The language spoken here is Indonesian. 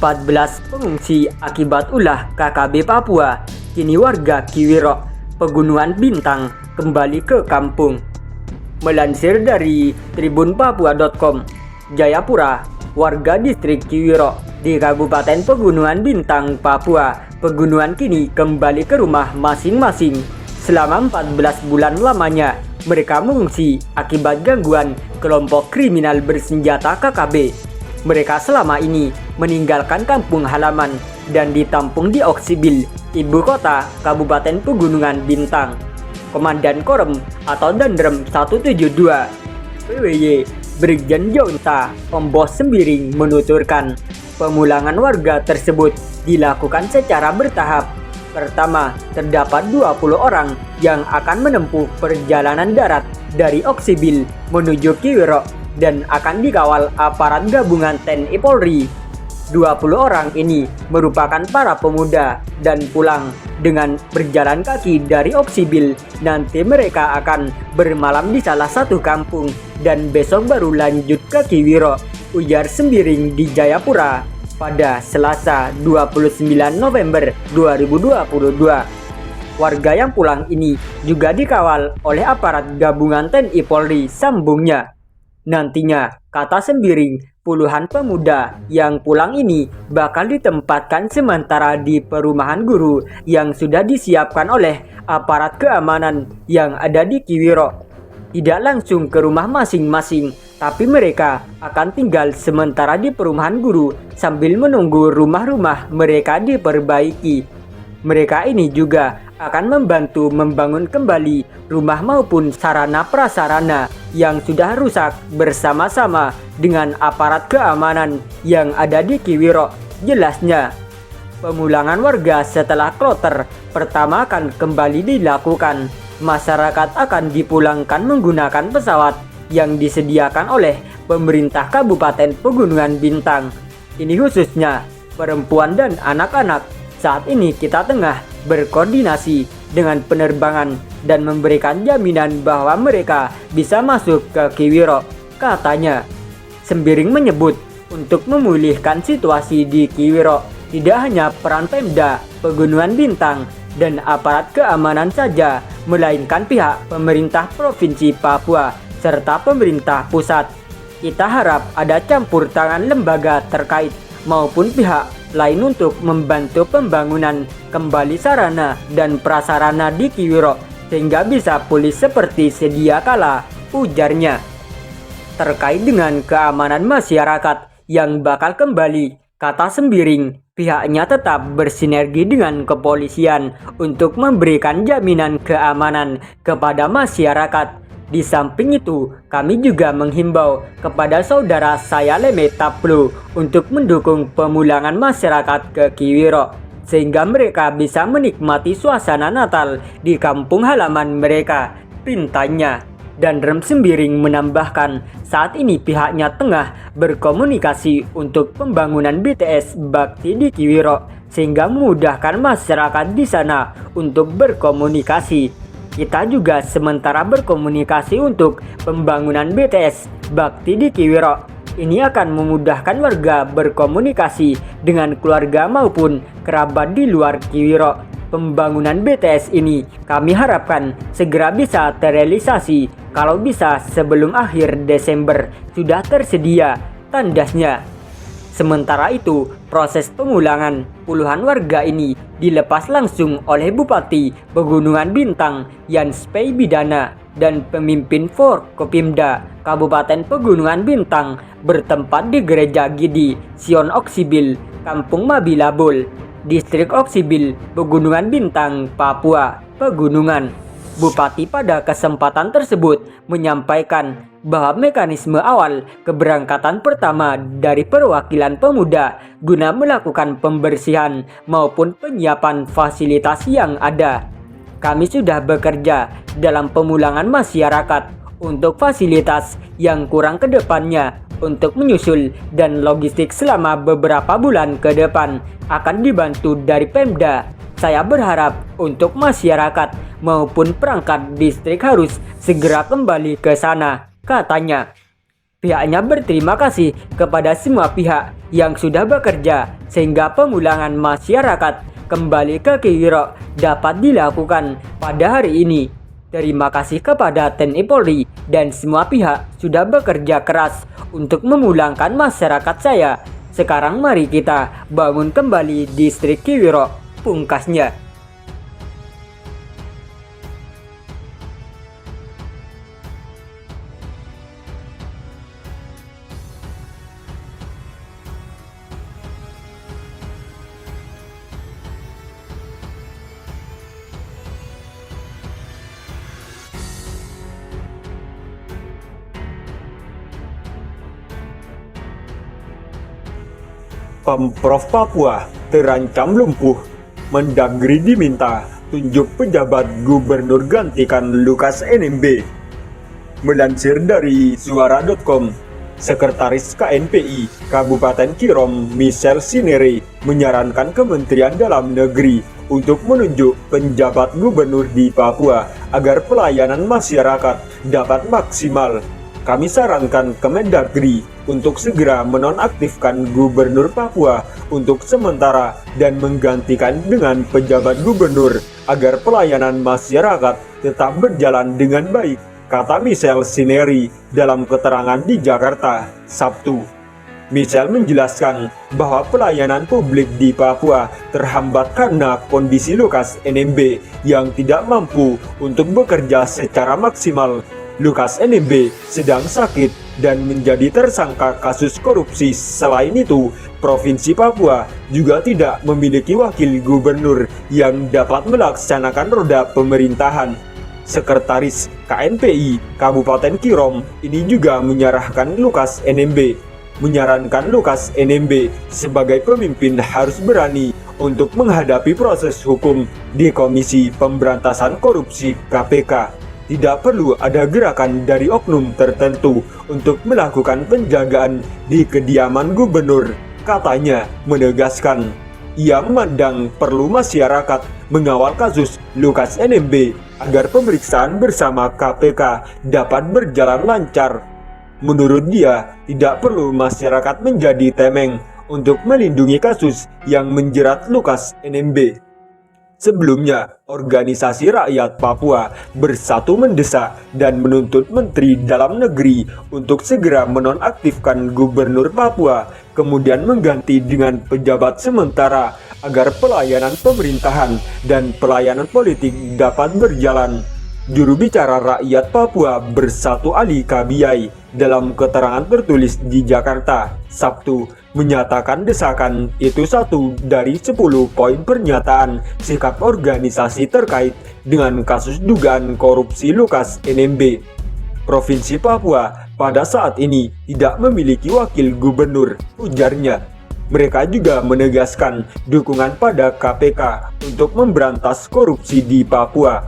14 pengungsi akibat ulah KKB Papua. Kini warga Kiwirok, Pegunungan Bintang kembali ke kampung. Melansir dari tribunpapua.com, Jayapura, warga distrik Kiwirok di Kabupaten Pegunungan Bintang, Papua, Pegunungan kini kembali ke rumah masing-masing. Selama 14 bulan lamanya, mereka mengungsi akibat gangguan kelompok kriminal bersenjata KKB. Mereka selama ini meninggalkan kampung halaman dan ditampung di Oksibil, ibu kota Kabupaten Pegunungan Bintang. Komandan Korem atau Dandrem 172 PWY Brigjen Jonta Ombos Sembiring menuturkan, pemulangan warga tersebut dilakukan secara bertahap. Pertama, terdapat 20 orang yang akan menempuh perjalanan darat dari Oksibil menuju Kiwirok dan akan dikawal aparat gabungan TNI Polri. 20 orang ini merupakan para pemuda dan pulang dengan berjalan kaki dari Oksibil. Nanti mereka akan bermalam di salah satu kampung dan besok baru lanjut ke Kiwirok, ujar Sembiring di Jayapura pada Selasa 29 November 2022. Warga yang pulang ini juga dikawal oleh aparat gabungan TNI Polri, sambungnya. Nantinya, kata Sembiring, puluhan pemuda yang pulang ini bakal ditempatkan sementara di perumahan guru yang sudah disiapkan oleh aparat keamanan yang ada di Kiwirok. Tidak langsung ke rumah masing-masing, tapi mereka akan tinggal sementara di perumahan guru sambil menunggu rumah-rumah mereka diperbaiki. Mereka ini juga akan membantu membangun kembali rumah maupun sarana prasarana yang sudah rusak bersama-sama dengan aparat keamanan yang ada di Kiwirok. Jelasnya, pemulangan warga setelah kloter pertama akan kembali dilakukan. Masyarakat akan dipulangkan menggunakan pesawat yang disediakan oleh pemerintah Kabupaten Pegunungan Bintang. Ini khususnya perempuan dan anak-anak. Saat ini kita tengah berkoordinasi dengan penerbangan dan memberikan jaminan bahwa mereka bisa masuk ke Kiwirok, katanya. Sembiring menyebut untuk memulihkan situasi di Kiwirok tidak hanya peran Pemda Pegunungan Bintang dan aparat keamanan saja, melainkan pihak pemerintah Provinsi Papua serta pemerintah pusat. Kita harap ada campur tangan lembaga terkait maupun pihak lain untuk membantu pembangunan kembali sarana dan prasarana di Kiwirok sehingga bisa pulih seperti sedia kala, ujarnya. Terkait dengan keamanan masyarakat yang bakal kembali, kata Sembiring, pihaknya tetap bersinergi dengan kepolisian untuk memberikan jaminan keamanan kepada masyarakat. Di samping itu, kami juga menghimbau kepada saudara saya Leme Taplu untuk mendukung pemulangan masyarakat ke Kiwirok sehingga mereka bisa menikmati suasana Natal di kampung halaman mereka, pintanya. Dan Rem Sembiring menambahkan, saat ini pihaknya tengah berkomunikasi untuk pembangunan BTS Bakti di Kiwirok sehingga memudahkan masyarakat di sana untuk berkomunikasi. Kita juga sementara berkomunikasi untuk pembangunan BTS Bakti di Kiwirok. Ini akan memudahkan warga berkomunikasi dengan keluarga maupun kerabat di luar Kiwirok. Pembangunan BTS ini kami harapkan segera bisa terrealisasi, kalau bisa sebelum akhir Desember sudah tersedia, tandasnya. Sementara itu, proses pemulangan puluhan warga ini dilepas langsung oleh Bupati Pegunungan Bintang Yanspei Bidana dan pemimpin Forkopimda Kabupaten Pegunungan Bintang bertempat di Gereja Gidi Sion Oksibil, Kampung Mabilabul, Distrik Oksibil, Pegunungan Bintang, Papua, Pegunungan. Bupati pada kesempatan tersebut menyampaikan bahwa mekanisme awal keberangkatan pertama dari perwakilan pemuda guna melakukan pembersihan maupun penyiapan fasilitas yang ada. Kami sudah bekerja dalam pemulangan masyarakat untuk fasilitas yang kurang ke depannya untuk menyusul dan logistik selama beberapa bulan ke depan akan dibantu dari Pemda. Saya berharap untuk masyarakat maupun perangkat distrik harus segera kembali ke sana, katanya. Pihaknya berterima kasih kepada semua pihak yang sudah bekerja sehingga pemulangan masyarakat kembali ke Kiwirok dapat dilakukan pada hari ini. Terima kasih kepada TNI Polri dan semua pihak sudah bekerja keras untuk memulangkan masyarakat saya. Sekarang mari kita bangun kembali distrik Kiwirok, pungkasnya. Pemprov Papua terancam lumpuh. Mendagri diminta tunjuk pejabat gubernur gantikan Lukas NMB. Melansir dari suara.com, Sekretaris KNPI Kabupaten Kirom Michel Sinere menyarankan Kementerian Dalam Negeri untuk menunjuk penjabat gubernur di Papua agar pelayanan masyarakat dapat maksimal. Kami sarankan Kemendagri untuk segera menonaktifkan Gubernur Papua untuk sementara dan menggantikan dengan pejabat gubernur agar pelayanan masyarakat tetap berjalan dengan baik, kata Michel Sineri dalam keterangan di Jakarta, Sabtu. Michel menjelaskan bahwa pelayanan publik di Papua terhambat karena kondisi Lukas NMB yang tidak mampu untuk bekerja secara maksimal. Lukas NMB sedang sakit dan menjadi tersangka kasus korupsi. Selain itu, Provinsi Papua juga tidak memiliki wakil gubernur yang dapat melaksanakan roda pemerintahan. Sekretaris KNPI Kabupaten Kirom ini juga menyarankan Lukas NMB sebagai pemimpin harus berani untuk menghadapi proses hukum di Komisi Pemberantasan Korupsi KPK. Tidak perlu ada gerakan dari oknum tertentu untuk melakukan penjagaan di kediaman gubernur, katanya menegaskan. Ia memandang perlu masyarakat mengawal kasus Lukas NMB agar pemeriksaan bersama KPK dapat berjalan lancar. Menurut dia, tidak perlu masyarakat menjadi temeng untuk melindungi kasus yang menjerat Lukas NMB. Sebelumnya, organisasi rakyat Papua Bersatu mendesak dan menuntut Menteri Dalam Negeri untuk segera menonaktifkan Gubernur Papua, kemudian mengganti dengan pejabat sementara agar pelayanan pemerintahan dan pelayanan politik dapat berjalan. Juru bicara rakyat Papua Bersatu Ali Kabiyai dalam keterangan tertulis di Jakarta, Sabtu, menyatakan desakan itu satu dari 10 poin pernyataan sikap organisasi terkait dengan kasus dugaan korupsi Lukas NMB. Provinsi Papua pada saat ini tidak memiliki wakil gubernur, ujarnya. Mereka juga menegaskan dukungan pada KPK untuk memberantas korupsi di Papua.